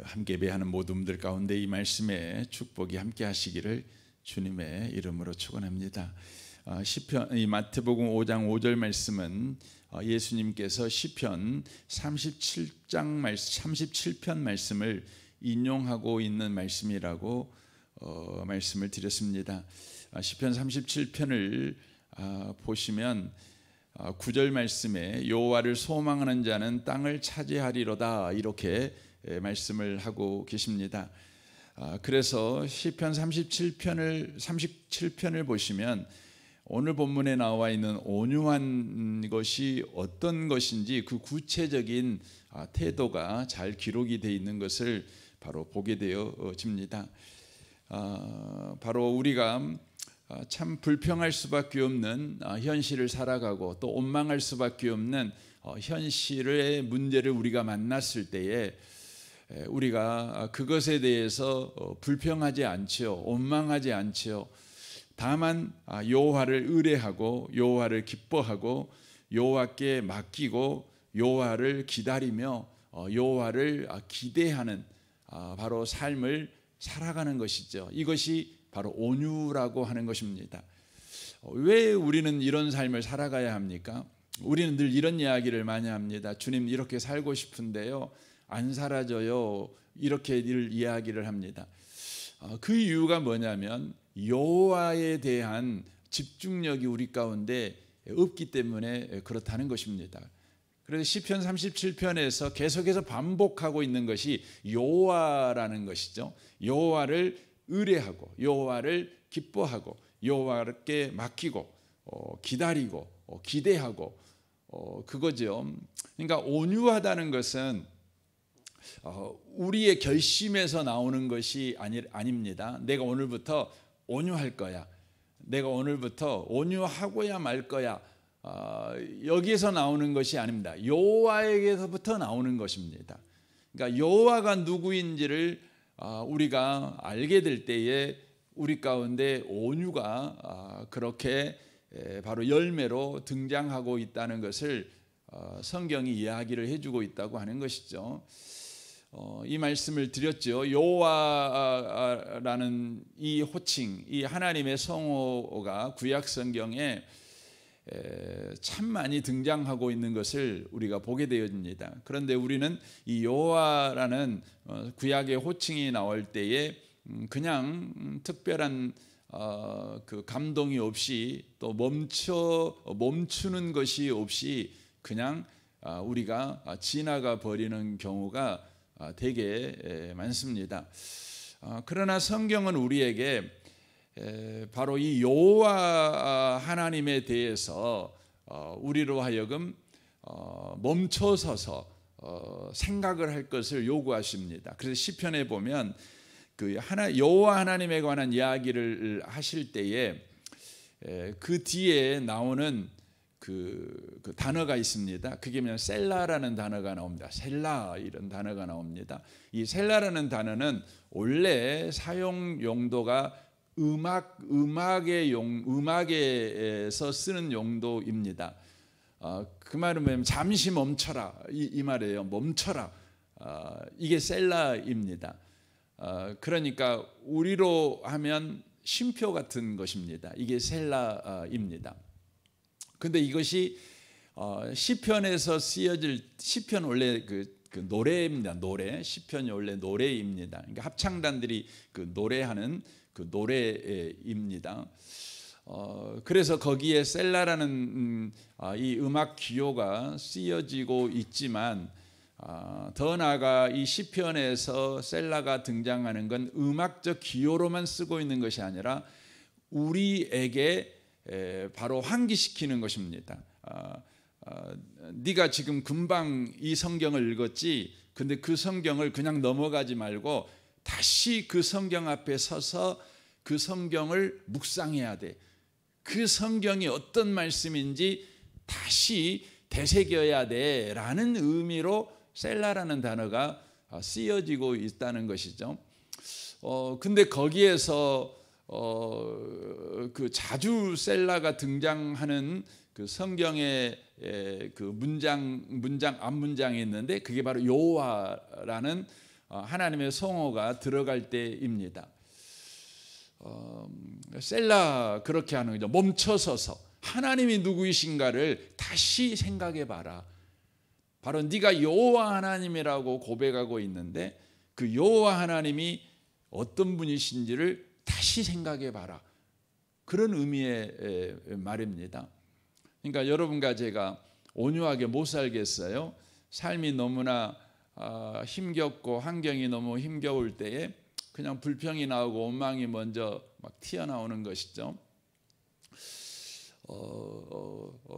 함께 예배하는 모든 분들 가운데 이 말씀에 축복이 함께 하시기를 주님의 이름으로 축원합니다. 시편 이 마태복음 5장 5절 말씀은 예수님께서 시편 37편 말씀을 인용하고 있는 말씀이라고 말씀을 드렸습니다. 시편 37편을 보시면 9절 말씀에 여호와를 소망하는 자는 땅을 차지하리로다 이렇게 말씀을 하고 계십니다. 그래서 시편 37편을 보시면 오늘 본문에 나와 있는 온유한 것이 어떤 것인지 그 구체적인 태도가 잘 기록이 되어 있는 것을 바로 보게 되어집니다. 바로 우리가 참 불평할 수밖에 없는 현실을 살아가고 또 원망할 수밖에 없는 현실의 문제를 우리가 만났을 때에 우리가 그것에 대해서 불평하지 않지요, 원망하지 않지요. 다만 여호와를 의뢰하고 여호와를 기뻐하고 여호와께 맡기고 여호와를 기다리며 여호와를 기대하는 바로 삶을 살아가는 것이죠. 이것이 바로 온유라고 하는 것입니다. 왜 우리는 이런 삶을 살아가야 합니까? 우리는 늘 이런 이야기를 많이 합니다. 주님 이렇게 살고 싶은데요, 안 사라져요. 이렇게 늘 이야기를 합니다. 그 이유가 뭐냐면 여호와에 대한 집중력이 우리 가운데 없기 때문에 그렇다는 것입니다. 그래서 시편 37편에서 계속해서 반복하고 있는 것이 여호와라는 것이죠. 여호와를 의뢰하고 여호와를 기뻐하고 여호와께 맡기고 기다리고 기대하고 그거죠. 그러니까 온유하다는 것은 우리의 결심에서 나오는 것이 아닙니다. 내가 오늘부터 온유할 거야, 내가 오늘부터 온유하고야 말 거야, 여기에서 나오는 것이 아닙니다. 여호와에게서부터 나오는 것입니다. 그러니까 여호와가 누구인지를 우리가 알게 될 때에 우리 가운데 온유가 그렇게 바로 열매로 등장하고 있다는 것을 성경이 이야기를 해주고 있다고 하는 것이죠. 이 말씀을 드렸죠. 여호와라는 이 호칭, 이 하나님의 성호가 구약 성경에 참 많이 등장하고 있는 것을 우리가 보게 되어집니다. 그런데 우리는 이 여호와라는 구약의 호칭이 나올 때에 그냥 특별한 그 감동이 없이 또 멈추는 것이 없이 그냥 우리가 지나가 버리는 경우가 되게 많습니다. 그러나 성경은 우리에게 바로 이 여호와 하나님에 대해서 우리로 하여금 멈춰서서 생각을 할 것을 요구하십니다. 그래서 시편에 보면 그 여호와 하나님에 관한 이야기를 하실 때에 그 뒤에 나오는 그 단어가 있습니다. 그게 뭐냐면 셀라라는 단어가 나옵니다. 셀라 이런 단어가 나옵니다. 이 셀라라는 단어는 원래 사용 용도가 음악에서 쓰는 용도입니다. 그 말은 뭐냐면 잠시 멈춰라 이 말이에요. 멈춰라. 이게 셀라입니다. 그러니까 우리로 하면 쉼표 같은 것입니다. 이게 셀라입니다. 근데 이것이 시편에서 쓰여질 시편 원래 그 노래입니다. 노래 시편이 원래 노래입니다. 그러니까 합창단들이 그 노래하는 그 노래입니다. 그래서 거기에 셀라라는 이 음악 기호가 쓰여지고 있지만 더 나아가 이 시편에서 셀라가 등장하는 건 음악적 기호로만 쓰고 있는 것이 아니라 우리에게 바로 환기시키는 것입니다. 네가 지금 금방 이 성경을 읽었지, 근데 그 성경을 그냥 넘어가지 말고 다시 그 성경 앞에 서서 그 성경을 묵상해야 돼. 그 성경이 어떤 말씀인지 다시 되새겨야 돼 라는 의미로 셀라라는 단어가 쓰여지고 있다는 것이죠. 근데 거기에서 그 자주 셀라가 등장하는 그 성경의 그 문장 앞문장이 있는데 그게 바로 여호와라는 하나님의 성호가 들어갈 때입니다. 셀라 그렇게 하는 거죠. 멈춰서서 하나님이 누구이신가를 다시 생각해 봐라. 바로 네가 여호와 하나님이라고 고백하고 있는데 그 여호와 하나님이 어떤 분이신지를 다시 생각해 봐라. 그런 의미의 말입니다. 그러니까 여러분과 제가 온유하게 못 살겠어요. 삶이 너무나 힘겹고 환경이 너무 힘겨울 때에 그냥 불평이 나오고 원망이 먼저 막 튀어나오는 것이죠.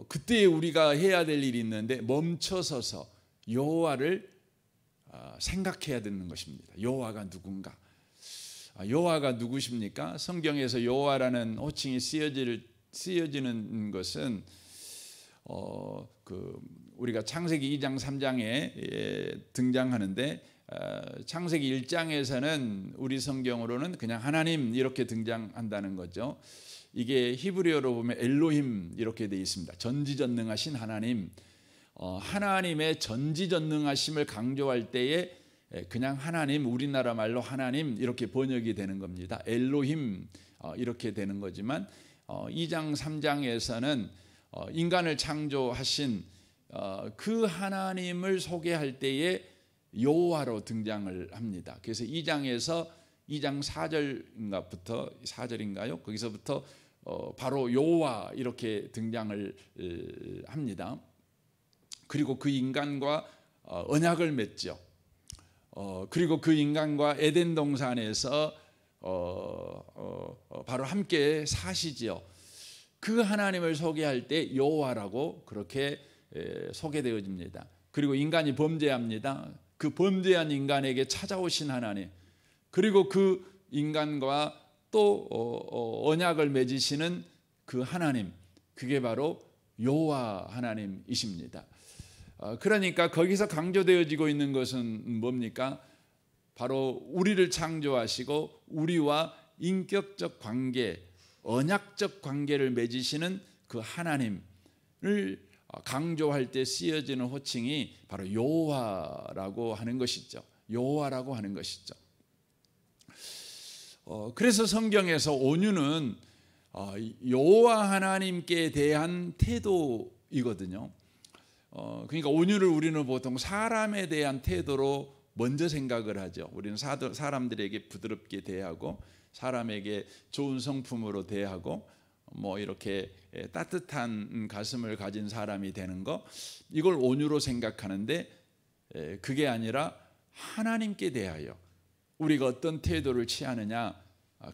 그때 우리가 해야 될 일이 있는데 멈춰서서 여호와를 생각해야 되는 것입니다. 여호와가 누군가? 여호와가 누구십니까? 성경에서 여호와라는 호칭이 쓰여지는 것은 우리가 창세기 2장 3장에 등장하는데 창세기 1장에서는 우리 성경으로는 그냥 하나님 이렇게 등장한다는 거죠. 이게 히브리어로 보면 엘로힘 이렇게 되어 있습니다. 전지전능하신 하나님, 하나님의 전지전능하심을 강조할 때에 그냥 하나님, 우리나라 말로 하나님 이렇게 번역이 되는 겁니다. 엘로힘 이렇게 되는 거지만 2장 3장에서는 인간을 창조하신 그 하나님을 소개할 때에 여호와로 등장을 합니다. 그래서 2장에서 2장 4절인가요? 거기서부터 바로 여호와 이렇게 등장을 합니다. 그리고 그 인간과 언약을 맺죠. 그리고 그 인간과 에덴 동산에서 바로 함께 사시지요. 그 하나님을 소개할 때 여호와라고 그렇게 소개되어집니다. 그리고 인간이 범죄합니다. 그 범죄한 인간에게 찾아오신 하나님, 그리고 그 인간과 또 언약을 맺으시는 그 하나님, 그게 바로 여호와 하나님이십니다. 그러니까 거기서 강조되어지고 있는 것은 뭡니까? 바로 우리를 창조하시고 우리와 인격적 관계, 언약적 관계를 맺으시는 그 하나님을 강조할 때 쓰여지는 호칭이 바로 여호와라고 하는 것이죠. 여호와라고 하는 것이죠. 그래서 성경에서 온유는 여호와 하나님께 대한 태도이거든요. 그러니까 온유를 우리는 보통 사람에 대한 태도로 먼저 생각을 하죠. 우리는 사람들에게 부드럽게 대하고 사람에게 좋은 성품으로 대하고 뭐 이렇게 따뜻한 가슴을 가진 사람이 되는 거, 이걸 온유로 생각하는데 그게 아니라 하나님께 대하여 우리가 어떤 태도를 취하느냐,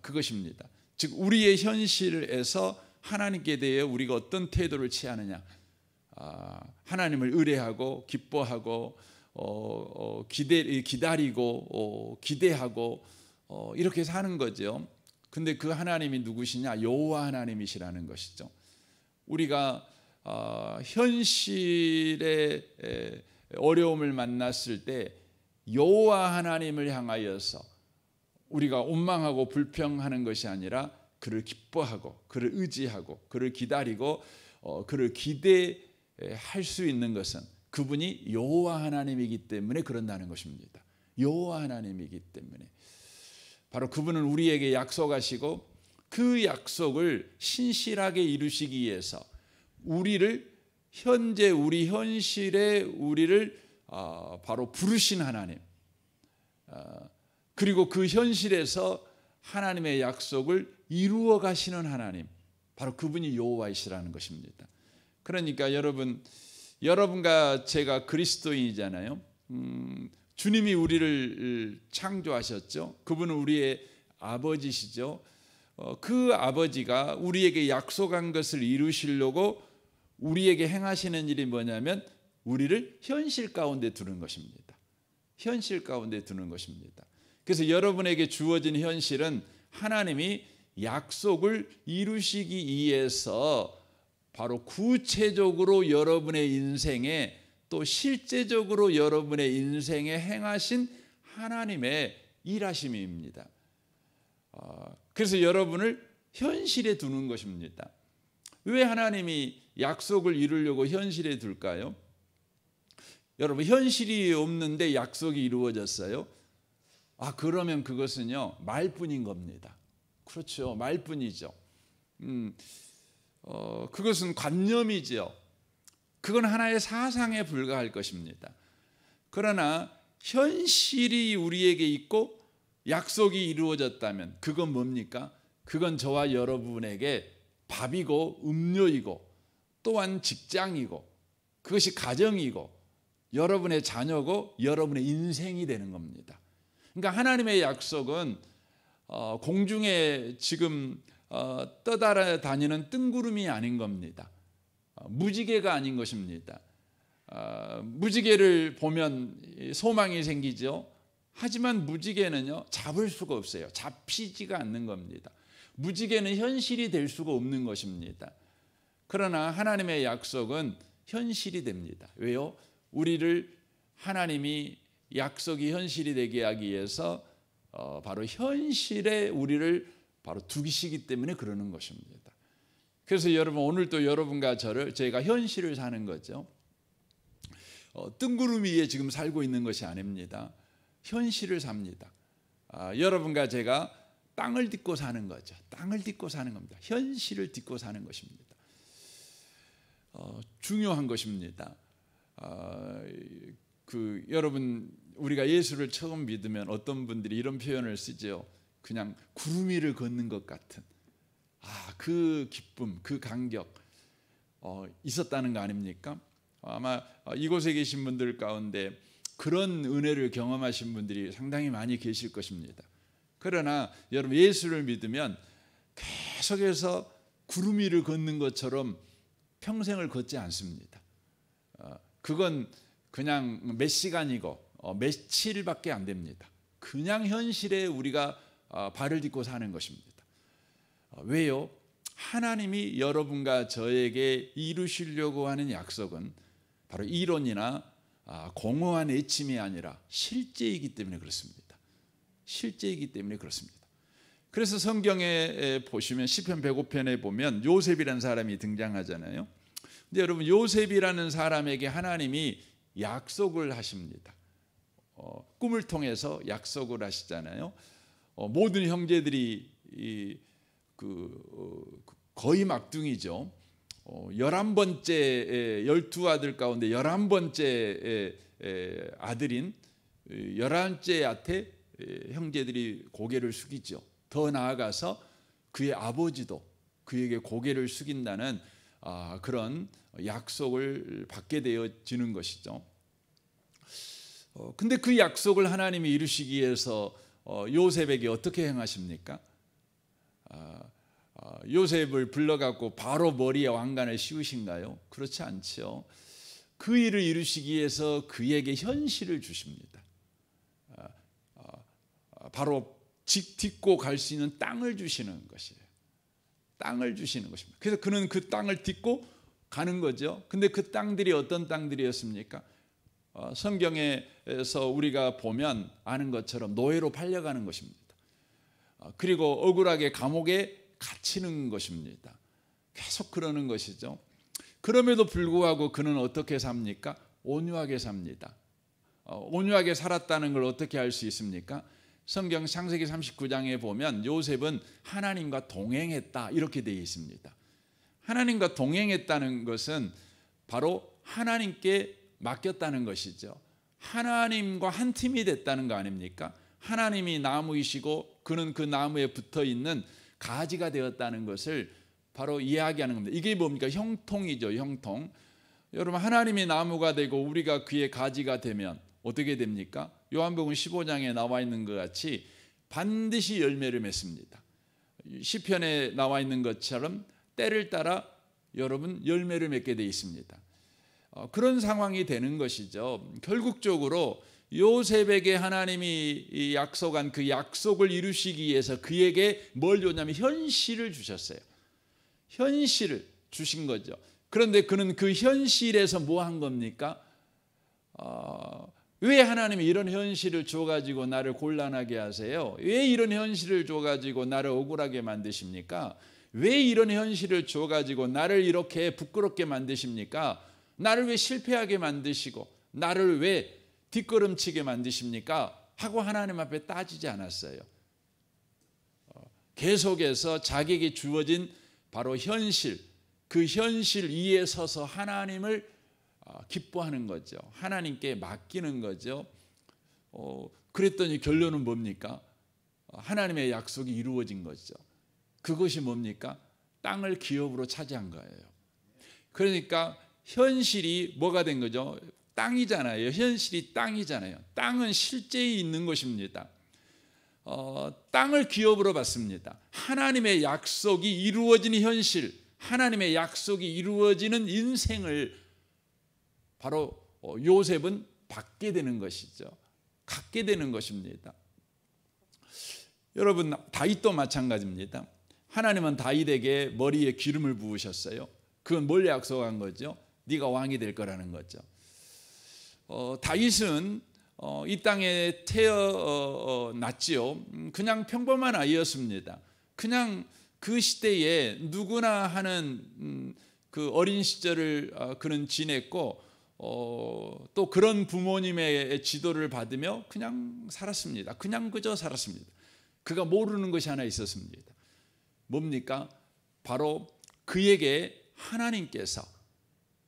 그것입니다. 즉 우리의 현실에서 하나님께 대해 우리가 어떤 태도를 취하느냐, 하나님을 의뢰하고 기뻐하고 기다리고 기대하고 이렇게 사는 거죠. 근데 그 하나님이 누구시냐? 여호와 하나님이시라는 것이죠. 우리가 현실의 어려움을 만났을 때 여호와 하나님을 향하여서 우리가 원망하고 불평하는 것이 아니라 그를 기뻐하고 그를 의지하고 그를 기다리고 그를 기대할 수 있는 것은 그분이 여호와 하나님이기 때문에 그런다는 것입니다. 여호와 하나님이기 때문에 바로 그분은 우리에게 약속하시고 그 약속을 신실하게 이루시기 위해서 우리를 현재 우리 현실에 우리를 바로 부르신 하나님, 그리고 그 현실에서 하나님의 약속을 이루어 가시는 하나님, 바로 그분이 여호와이시라는 것입니다. 그러니까 여러분과 제가 그리스도인이잖아요. 주님이 우리를 창조하셨죠. 그분은 우리의 아버지시죠. 그 아버지가 우리에게 약속한 것을 이루시려고 우리에게 행하시는 일이 뭐냐면 우리를 현실 가운데 두는 것입니다. 현실 가운데 두는 것입니다. 그래서 여러분에게 주어진 현실은 하나님이 약속을 이루시기 위해서 바로 구체적으로 여러분의 인생에 또 실제적으로 여러분의 인생에 행하신 하나님의 일하심입니다. 그래서 여러분을 현실에 두는 것입니다. 왜 하나님이 약속을 이루려고 현실에 둘까요? 여러분, 현실이 없는데 약속이 이루어졌어요? 그러면 그것은요 말뿐인 겁니다. 그렇죠, 말뿐이죠. 그것은 관념이죠. 그건 하나의 사상에 불과할 것입니다. 그러나 현실이 우리에게 있고 약속이 이루어졌다면 그건 뭡니까? 그건 저와 여러분에게 밥이고 음료이고 또한 직장이고 그것이 가정이고 여러분의 자녀고 여러분의 인생이 되는 겁니다. 그러니까 하나님의 약속은 공중에 지금 떠다니는 뜬구름이 아닌 겁니다. 무지개가 아닌 것입니다. 무지개를 보면 소망이 생기죠. 하지만 무지개는요 잡을 수가 없어요. 잡히지가 않는 겁니다. 무지개는 현실이 될 수가 없는 것입니다. 그러나 하나님의 약속은 현실이 됩니다. 왜요? 우리를 하나님이 약속이 현실이 되게 하기 위해서 바로 현실에 우리를 바로 두기시기 때문에 그러는 것입니다. 그래서 여러분 오늘도 여러분과 저희가 현실을 사는 거죠. 뜬구름 위에 지금 살고 있는 것이 아닙니다. 현실을 삽니다. 여러분과 제가 땅을 딛고 사는 거죠. 땅을 딛고 사는 겁니다. 현실을 딛고 사는 것입니다. 중요한 것입니다. 여러분 우리가 예수를 처음 믿으면 어떤 분들이 이런 표현을 쓰죠. 그냥 구름 위를 걷는 것 같은 그 기쁨, 그 감격 있었다는 거 아닙니까? 아마 이곳에 계신 분들 가운데 그런 은혜를 경험하신 분들이 상당히 많이 계실 것입니다. 그러나 여러분 예수를 믿으면 계속해서 구름 위를 걷는 것처럼 평생을 걷지 않습니다. 그건 그냥 몇 시간이고 며칠밖에 안 됩니다. 그냥 현실에 우리가 발을 딛고 사는 것입니다. 왜요? 하나님이 여러분과 저에게 이루시려고 하는 약속은 바로 이론이나 공허한 애침이 아니라 실제이기 때문에 그렇습니다. 실제이기 때문에 그렇습니다. 그래서 성경에 보시면 시편 105편에 보면 요셉이라는 사람이 등장하잖아요. 근데 여러분 요셉이라는 사람에게 하나님이 약속을 하십니다. 꿈을 통해서 약속을 하시잖아요. 모든 형제들이 거의 막둥이죠. 11번째 12아들 가운데 11번째 아들인 11째한테 형제들이 고개를 숙이죠. 더 나아가서 그의 아버지도 그에게 고개를 숙인다는 그런 약속을 받게 되어지는 것이죠. 근데 그 약속을 하나님이 이루시기 위해서 요셉에게 어떻게 행하십니까? 요셉을 불러갖고 바로 머리에 왕관을 씌우신가요? 그렇지 않죠. 그 일을 이루시기 위해서 그에게 현실을 주십니다. 바로 딛고 갈 수 있는 땅을 주시는 것이에요. 땅을 주시는 것입니다. 그래서 그는 그 땅을 딛고 가는 거죠. 근데 그 땅들이 어떤 땅들이었습니까? 성경에서 우리가 보면 아는 것처럼 노예로 팔려가는 것입니다. 그리고 억울하게 감옥에 갇히는 것입니다. 계속 그러는 것이죠. 그럼에도 불구하고 그는 어떻게 삽니까? 온유하게 삽니다. 온유하게 살았다는 걸 어떻게 알 수 있습니까? 성경 창세기 39장에 보면 요셉은 하나님과 동행했다 이렇게 되어 있습니다. 하나님과 동행했다는 것은 바로 하나님께 맡겼다는 것이죠. 하나님과 한 팀이 됐다는 거 아닙니까? 하나님이 나무이시고 그는 그 나무에 붙어있는 가지가 되었다는 것을 바로 이야기하는 겁니다. 이게 뭡니까? 형통이죠. 형통. 여러분 하나님이 나무가 되고 우리가 그의 가지가 되면 어떻게 됩니까? 요한복음 15장에 나와 있는 것 같이 반드시 열매를 맺습니다. 시편에 나와 있는 것처럼 때를 따라 여러분 열매를 맺게 되어 있습니다. 그런 상황이 되는 것이죠. 결국적으로 요셉에게 하나님이 약속한 그 약속을 이루시기 위해서 그에게 뭘 줬냐면 현실을 주셨어요. 현실을 주신 거죠. 그런데 그는 그 현실에서 뭐 한 겁니까? 왜 하나님이 이런 현실을 줘가지고 나를 곤란하게 하세요? 왜 이런 현실을 줘가지고 나를 억울하게 만드십니까? 왜 이런 현실을 줘가지고 나를 이렇게 부끄럽게 만드십니까? 나를 왜 실패하게 만드시고 나를 왜 뒷걸음치게 만드십니까? 하고 하나님 앞에 따지지 않았어요. 계속해서 자기에게 주어진 바로 현실, 그 현실 위에 서서 하나님을 기뻐하는 거죠. 하나님께 맡기는 거죠. 그랬더니 결론은 뭡니까? 하나님의 약속이 이루어진 거죠. 그것이 뭡니까? 땅을 기업으로 차지한 거예요. 그러니까 현실이 뭐가 된 거죠? 땅이잖아요. 현실이 땅이잖아요. 땅은 실제 있는 것입니다. 땅을 기업으로 받습니다. 하나님의 약속이 이루어지는 현실, 하나님의 약속이 이루어지는 인생을 바로 요셉은 받게 되는 것이죠. 갖게 되는 것입니다. 여러분, 다윗도 마찬가지입니다. 하나님은 다윗에게 머리에 기름을 부으셨어요. 그건 뭘 약속한 거죠? 네가 왕이 될 거라는 거죠. 다윗은 이 땅에 태어났지요. 그냥 평범한 아이였습니다. 그냥 그 시대에 누구나 하는 그 어린 시절을 그는 지냈고 또 그런 부모님의 지도를 받으며 그냥 살았습니다. 그냥 그저 살았습니다. 그가 모르는 것이 하나 있었습니다. 뭡니까? 바로 그에게 하나님께서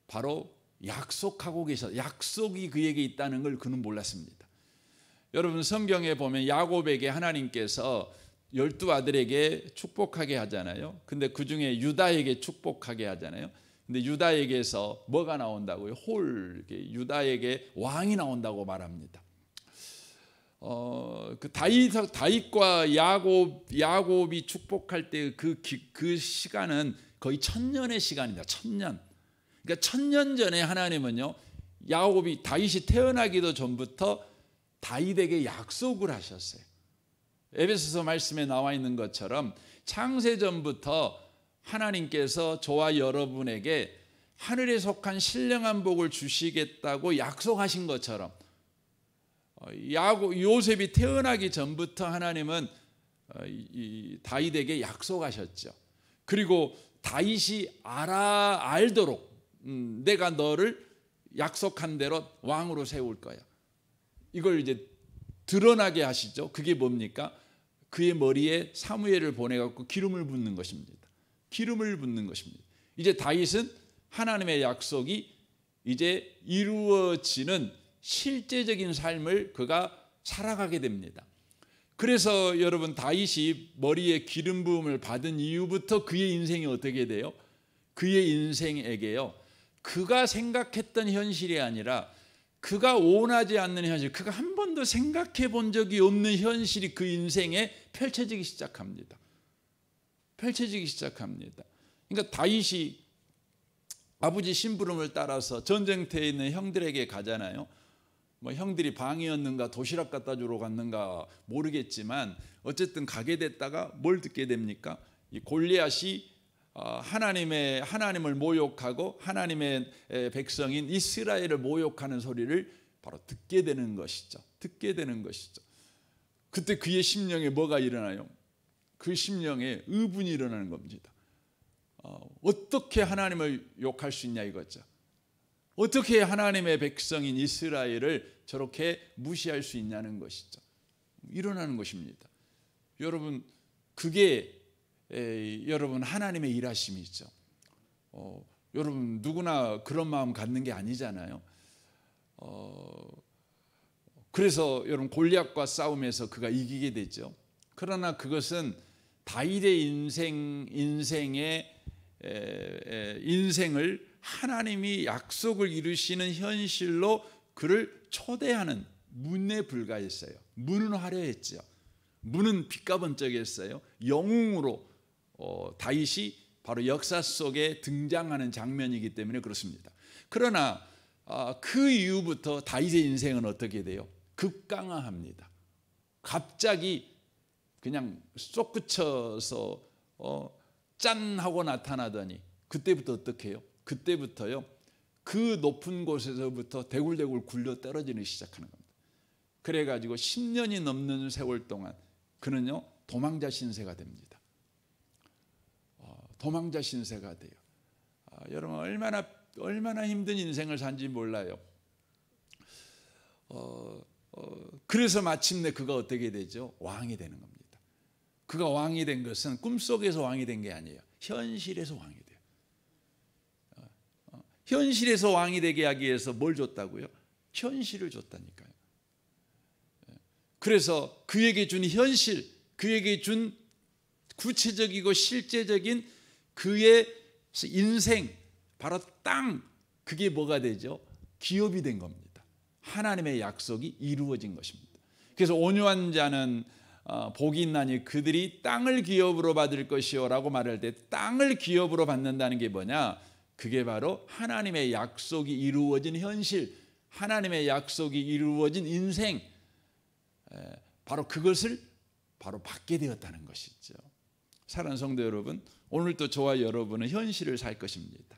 바로 약속하고 계셔. 약속이 그에게 있다는 걸 그는 몰랐습니다. 여러분, 성경에 보면 야곱에게 하나님께서 12아들에게 축복하게 하잖아요. 근데 그 중에 유다에게 축복하게 하잖아요. 근데 유다에게서 뭐가 나온다고요? 유다에게 왕이 나온다고 말합니다. 그 다윗과 야곱이 축복할 때 그 시간은 거의 1000년의 시간입니다. 1000년. 그러니까 1000년 전에 하나님은요, 다윗이 태어나기도 전부터 다윗에게 약속을 하셨어요. 에베소서 말씀에 나와 있는 것처럼 창세전부터 하나님께서 저와 여러분에게 하늘에 속한 신령한 복을 주시겠다고 약속하신 것처럼 요셉이 태어나기 전부터 하나님은 다윗에게 약속하셨죠. 그리고 다윗이 알도록 내가 너를 약속한 대로 왕으로 세울 거야. 이걸 이제 드러나게 하시죠. 그게 뭡니까? 그의 머리에 사무엘을 보내갖고 기름을 붓는 것입니다. 기름을 붓는 것입니다. 이제 다윗은 하나님의 약속이 이제 이루어지는 실제적인 삶을 그가 살아가게 됩니다. 그래서 여러분, 다윗이 머리에 기름 부음을 받은 이후부터 그의 인생이 어떻게 돼요? 그의 인생에게요, 그가 생각했던 현실이 아니라 그가 원하지 않는 현실, 그가 한 번도 생각해 본 적이 없는 현실이 그 인생에 펼쳐지기 시작합니다. 펼쳐지기 시작합니다. 그러니까 다윗이 아버지 심부름을 따라서 전쟁터에 있는 형들에게 가잖아요. 뭐 형들이 방이었는가 도시락 갖다 주러 갔는가 모르겠지만 어쨌든 가게 됐다가 뭘 듣게 됩니까? 이 골리앗이 하나님을 모욕하고 하나님의 백성인 이스라엘을 모욕하는 소리를 바로 듣게 되는 것이죠. 듣게 되는 것이죠. 그때 그의 심령에 뭐가 일어나요? 그 심령에 의분이 일어나는 겁니다. 어떻게 하나님을 욕할 수 있냐 이거죠. 어떻게 하나님의 백성인 이스라엘을 저렇게 무시할 수 있냐는 것이죠. 일어나는 것입니다. 여러분, 그게 여러분 하나님의 일하심이죠. 여러분 누구나 그런 마음 갖는 게 아니잖아요. 그래서 여러분 골리앗과 싸움에서 그가 이기게 되죠. 그러나 그것은 다윗의 인생을 하나님이 약속을 이루시는 현실로 그를 초대하는 문에 불과했어요. 문은 화려했죠. 문은 빛과 번쩍했어요. 영웅으로 다윗이 바로 역사 속에 등장하는 장면이기 때문에 그렇습니다. 그러나 그 이후부터 다윗의 인생은 어떻게 돼요? 급강하합니다. 갑자기 그냥 쏙그쳐서 짠 하고 나타나더니 그때부터 어떻게 해요? 그때부터요, 그 높은 곳에서부터 대굴대굴 굴러 떨어지기 시작하는 겁니다. 그래가지고 10년이 넘는 세월 동안 그는요 도망자 신세가 됩니다. 도망자 신세가 돼요. 여러분 얼마나 힘든 인생을 산지 몰라요. 그래서 마침내 그가 어떻게 되죠? 왕이 되는 겁니다. 그가 왕이 된 것은 꿈속에서 왕이 된 게 아니에요. 현실에서 왕이 돼요. 현실에서 왕이 되게 하기 위해서 뭘 줬다고요? 현실을 줬다니까요. 그래서 그에게 준 현실, 그에게 준 구체적이고 실제적인 그의 인생, 바로 땅, 그게 뭐가 되죠? 기업이 된 겁니다. 하나님의 약속이 이루어진 것입니다. 그래서 온유한 자는 복이 있나니 그들이 땅을 기업으로 받을 것이요 라고 말할 때 땅을 기업으로 받는다는 게 뭐냐? 그게 바로 하나님의 약속이 이루어진 현실, 하나님의 약속이 이루어진 인생, 바로 그것을 바로 받게 되었다는 것이죠. 사랑하는 성도 여러분, 오늘도 저와 여러분은 현실을 살 것입니다.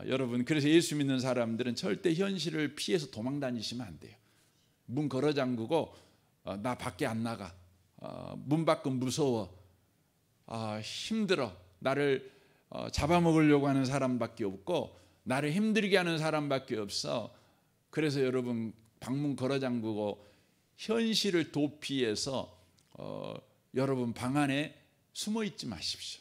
여러분, 그래서 예수 믿는 사람들은 절대 현실을 피해서 도망 다니시면 안 돼요. 문 걸어 잠그고 나 밖에 안 나가, 문 밖은 무서워, 힘들어, 나를 잡아먹으려고 하는 사람밖에 없고 나를 힘들게 하는 사람밖에 없어. 그래서 여러분 방문 걸어 잠그고 현실을 도피해서 여러분 방 안에 숨어 있지 마십시오.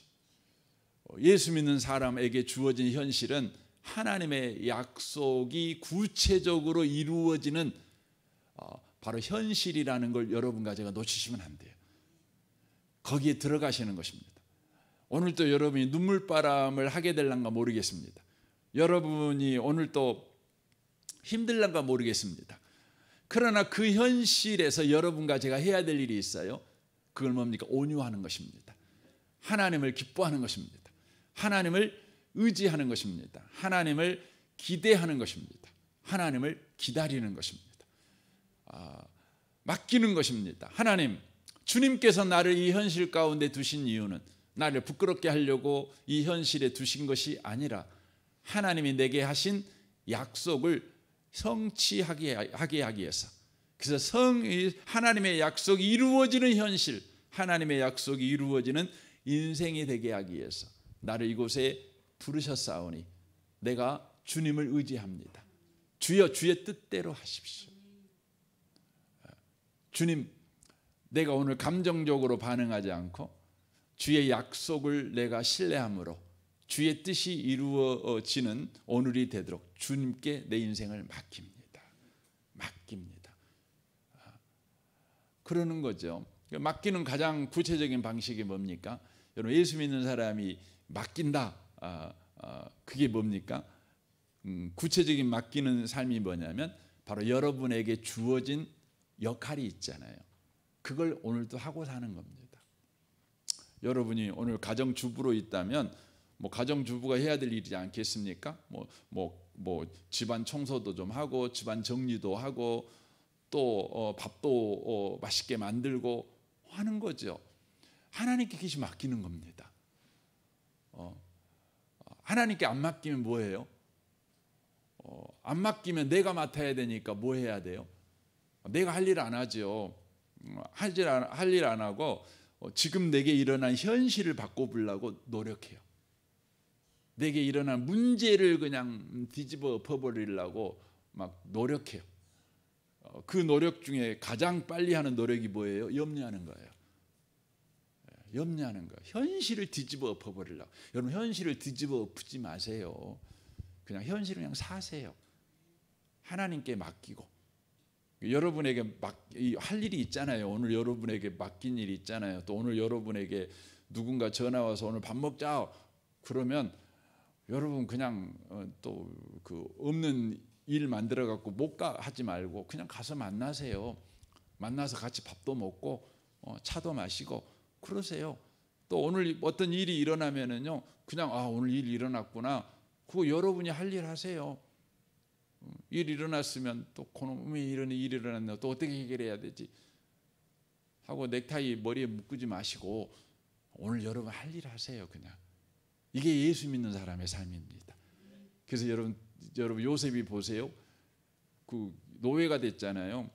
예수 믿는 사람에게 주어진 현실은 하나님의 약속이 구체적으로 이루어지는 바로 현실이라는 걸 여러분과 제가 놓치시면 안 돼요. 거기에 들어가시는 것입니다. 오늘도 여러분이 눈물바람을 하게 될란가 모르겠습니다. 여러분이 오늘도 힘들란가 모르겠습니다. 그러나 그 현실에서 여러분과 제가 해야 될 일이 있어요. 그걸 뭡니까? 온유하는 것입니다. 하나님을 기뻐하는 것입니다. 하나님을 의지하는 것입니다. 하나님을 기대하는 것입니다. 하나님을 기다리는 것입니다. 맡기는 것입니다. 하나님, 주님께서 나를 이 현실 가운데 두신 이유는 나를 부끄럽게 하려고 이 현실에 두신 것이 아니라 하나님이 내게 하신 약속을 성취하게 하기 위해서, 그래서 하나님의 약속이 이루어지는 현실, 하나님의 약속이 이루어지는 인생이 되게 하기 위해서 나를 이곳에 부르셨사오니 내가 주님을 의지합니다. 주여, 주의 뜻대로 하십시오. 주님, 내가 오늘 감정적으로 반응하지 않고 주의 약속을 내가 신뢰함으로 주의 뜻이 이루어지는 오늘이 되도록 주님께 내 인생을 맡깁니다. 그러는 거죠. 맡기는 가장 구체적인 방식이 뭡니까? 여러분, 예수 믿는 사람이 맡긴다. 그게 뭡니까? 구체적인 맡기는 삶이 뭐냐면 바로 여러분에게 주어진 역할이 있잖아요. 그걸 오늘도 하고 사는 겁니다. 여러분이 오늘 가정주부로 있다면 가정주부가 해야 될 일이지 않겠습니까? 집안 청소도 좀 하고 집안 정리도 하고 또 밥도 맛있게 만들고 하는 거죠. 하나님께 그것이 맡기는 겁니다. 하나님께 안 맡기면 뭐예요? 안 맡기면 내가 맡아야 되니까 뭐 해야 돼요? 내가 할 일 안 하죠. 할 일 안 하고 지금 내게 일어난 현실을 바꿔보려고 노력해요. 내게 일어난 문제를 그냥 뒤집어 엎어버리려고 막 노력해요. 그 노력 중에 가장 빨리 하는 노력이 뭐예요? 염려하는 거예요. 염려하는 거예요. 현실을 뒤집어 엎어버리려고. 여러분, 현실을 뒤집어 엎지 마세요. 그냥 현실을 그냥 사세요. 하나님께 맡기고. 여러분에게 할 일이 있잖아요. 오늘 여러분에게 맡긴 일이 있잖아요. 또 오늘 여러분에게 누군가 전화 와서 오늘 밥 먹자 그러면 여러분 그냥 또 그 없는 일 만들어 갖고 못 가 하지 말고 그냥 가서 만나세요. 만나서 같이 밥도 먹고 차도 마시고 그러세요. 또 오늘 어떤 일이 일어나면은요, 그냥 오늘 일 일어났구나. 그거 여러분이 할 일 하세요. 일 일어났으면 또 왜 이런 일이 일어났나, 또 어떻게 해결해야 되지 하고 넥타이 머리에 묶지 마시고 오늘 여러분 할 일 하세요. 그냥 이게 예수 믿는 사람의 삶입니다. 그래서 여러분 요셉이 보세요. 그 노예가 됐잖아요.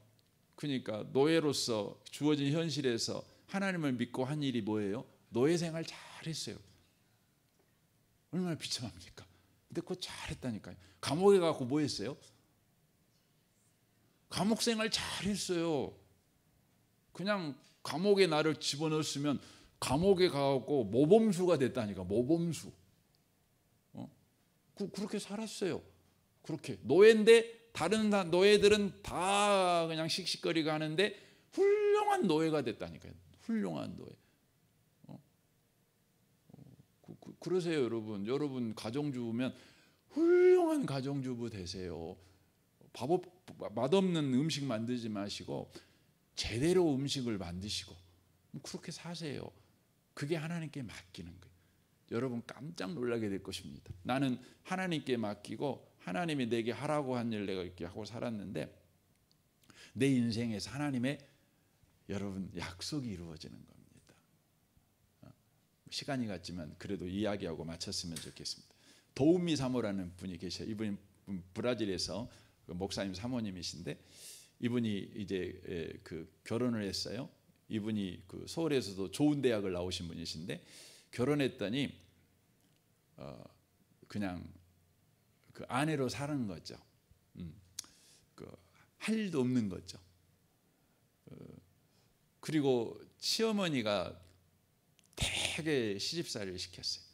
그러니까 노예로서 주어진 현실에서 하나님을 믿고 한 일이 뭐예요? 노예 생활 잘했어요. 얼마나 비참합니까? 근데 그거 잘했다니까요. 감옥에 가고 뭐 했어요? 감옥 생활 잘했어요. 그냥 감옥에 나를 집어넣었으면 감옥에 가고 모범수가 됐다니까. 모범수. 그렇게 살았어요. 그렇게 노예인데 다른 노예들은 다 그냥 씩씩거리고 하는데 훌륭한 노예가 됐다니까요. 훌륭한 노예. 그러세요, 여러분. 여러분 가정주부면 훌륭한 가정주부 되세요. 맛없는 음식 만들지 마시고 제대로 음식을 만드시고 그렇게 사세요. 그게 하나님께 맡기는 거예요. 여러분 깜짝 놀라게 될 것입니다. 나는 하나님께 맡기고 하나님이 내게 하라고 한 일 내가 이렇게 하고 살았는데 내 인생에서 하나님의 여러분 약속이 이루어지는 겁니다. 시간이 갔지만 그래도 이야기하고 마쳤으면 좋겠습니다. 도우미 사모라는 분이 계셔요. 이분이 브라질에서 목사님 사모님이신데 이분이 이제 그 결혼을 했어요. 이분이 그 서울에서도 좋은 대학을 나오신 분이신데 결혼했더니 그냥 그 아내로 사는 거죠. 그 할 일도 없는 거죠. 그리고 시어머니가 되게 시집살이를 시켰어요.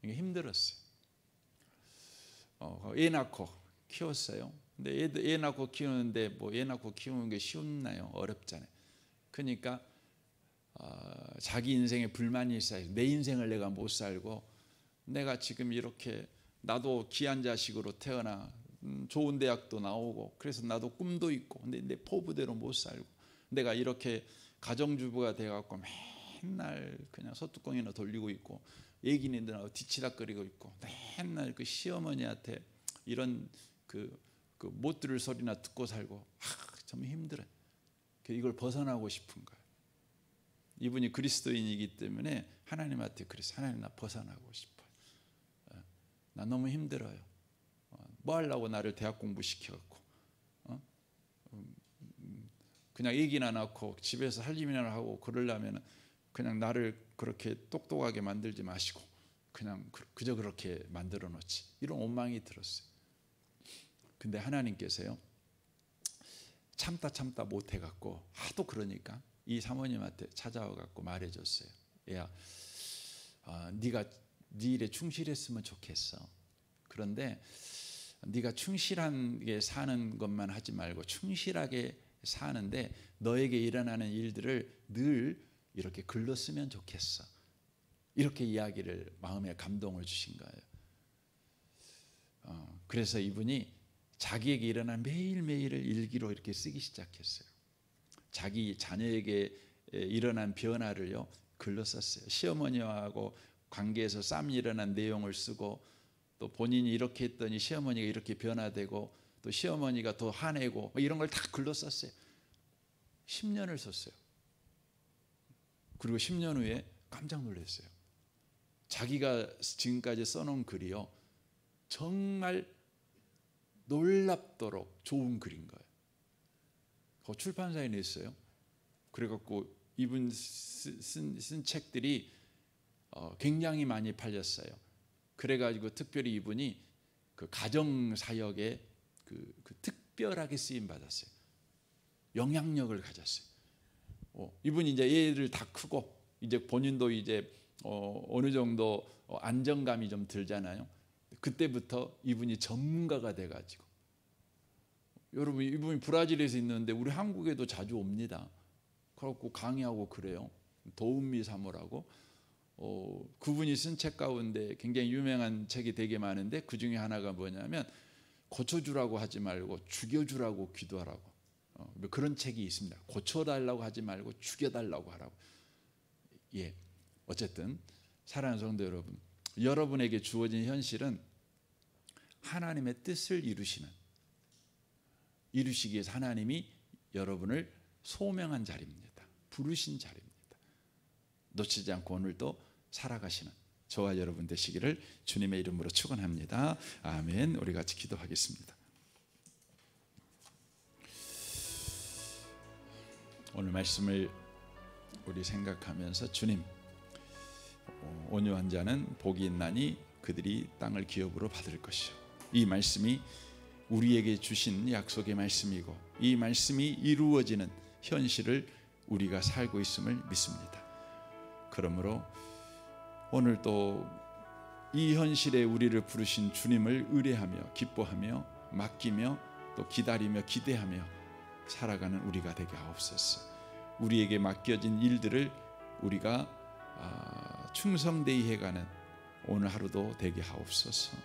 이게 힘들었어요. 애 낳고 키웠어요. 근데 애 낳고 키우는데 뭐 애 낳고 키우는 게 쉽나요? 어렵잖아요. 그러니까 자기 인생에 불만이 있어요. 내 인생을 내가 못 살고 내가 지금 이렇게 나도 귀한 자식으로 태어나 좋은 대학도 나오고 그래서 나도 꿈도 있고 근데 내 포부대로 못 살고 내가 이렇게 가정주부가 돼갖고 맨날 그냥 소뚜껑이나 돌리고 있고 애기네들하고 뒤치락거리고 있고 맨날 그 시어머니한테 이런 그 못 들을 소리나 듣고 살고 참 힘들어요. 이걸 벗어나고 싶은 거예요. 이분이 그리스도인이기 때문에 하나님한테 그래서 하나님 나 벗어나고 싶어요. 나 너무 힘들어요. 뭐 하려고 나를 대학 공부 시켜갖고 그냥 애기나 낳고 집에서 할 일이나 하고 그러려면 그냥 나를 그렇게 똑똑하게 만들지 마시고 그냥 그저 그렇게 만들어 놓지. 이런 원망이 들었어요. 근데 하나님께서요 참다 못 해갖고 하도 그러니까 이 사모님한테 찾아와갖고 말해줬어요. 야, 네가 네 일에 충실했으면 좋겠어. 그런데 네가 충실하게 사는 것만 하지 말고 충실하게 사는데 너에게 일어나는 일들을 늘 이렇게 글로 쓰면 좋겠어. 이렇게 이야기를 마음에 감동을 주신 거예요. 그래서 이분이 자기에게 일어난 매일매일을 일기로 이렇게 쓰기 시작했어요. 자기 자녀에게 일어난 변화를요 글로 썼어요. 시어머니하고 관계에서 싸움이 일어난 내용을 쓰고 또 본인이 이렇게 했더니 시어머니가 이렇게 변화되고 또 시어머니가 더 화내고 이런 걸 다 글로 썼어요. 10년을 썼어요. 그리고 10년 후에 깜짝 놀랐어요. 자기가 지금까지 써놓은 글이요 정말 놀랍도록 좋은 글인 거예요. 그 출판사에 냈어요. 그래갖고 이분 쓴 책들이 굉장히 많이 팔렸어요. 그래가지고 특별히 이분이 그 가정사역에 그 특별하게 쓰임 받았어요. 영향력을 가졌어요. 이분이 이제 애를 다 크고 이제 본인도 이제 어느 정도 안정감이 좀 들잖아요. 그때부터 이분이 전문가가 돼가지고 여러분 이분이 브라질에서 있는데 우리 한국에도 자주 옵니다. 그래갖고 강의하고 그래요. 도우미 사모라고 그분이 쓴 책 가운데 굉장히 유명한 책이 되게 많은데 그 중에 하나가 뭐냐면 고쳐주라고 하지 말고 죽여주라고 기도하라고 그런 책이 있습니다. 고쳐달라고 하지 말고 죽여달라고 하라고. 예, 어쨌든 사랑하는 성도 여러분, 여러분에게 주어진 현실은 하나님의 뜻을 이루시기 위해서 하나님이 여러분을 소명한 자리입니다. 부르신 자리입니다. 놓치지 않고 오늘도 살아가시는 저와 여러분 되시기를 주님의 이름으로 축원합니다. 아멘. 우리 같이 기도하겠습니다. 오늘 말씀을 우리 생각하면서 주님, 온유한 자는 복이 있나니 그들이 땅을 기업으로 받을 것이요. 이 말씀이 우리에게 주신 약속의 말씀이고 이 말씀이 이루어지는 현실을 우리가 살고 있음을 믿습니다. 그러므로 오늘 또 이 현실에 우리를 부르신 주님을 의뢰하며 기뻐하며 맡기며 또 기다리며 기대하며 살아가는 우리가 되게 하옵소서. 우리에게 맡겨진 일들을 우리가 충성되이 해가는 오늘 하루도 되게 하옵소서.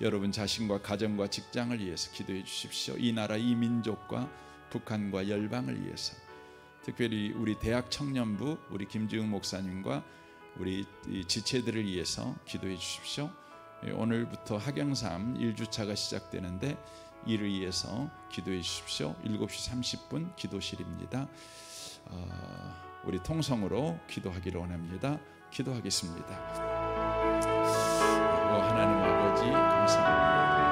여러분 자신과 가정과 직장을 위해서 기도해 주십시오. 이 나라 이 민족과 북한과 열방을 위해서, 특별히 우리 대학 청년부 우리 김지웅 목사님과 우리 지체들을 위해서 기도해 주십시오. 오늘부터 학영삼 1주차가 시작되는데 이를 위해서 기도해 주십시오. 7시 30분 기도실입니다. 우리 통성으로 기도하기를 원합니다. 기도하겠습니다. 하나님 아버지 감사합니다.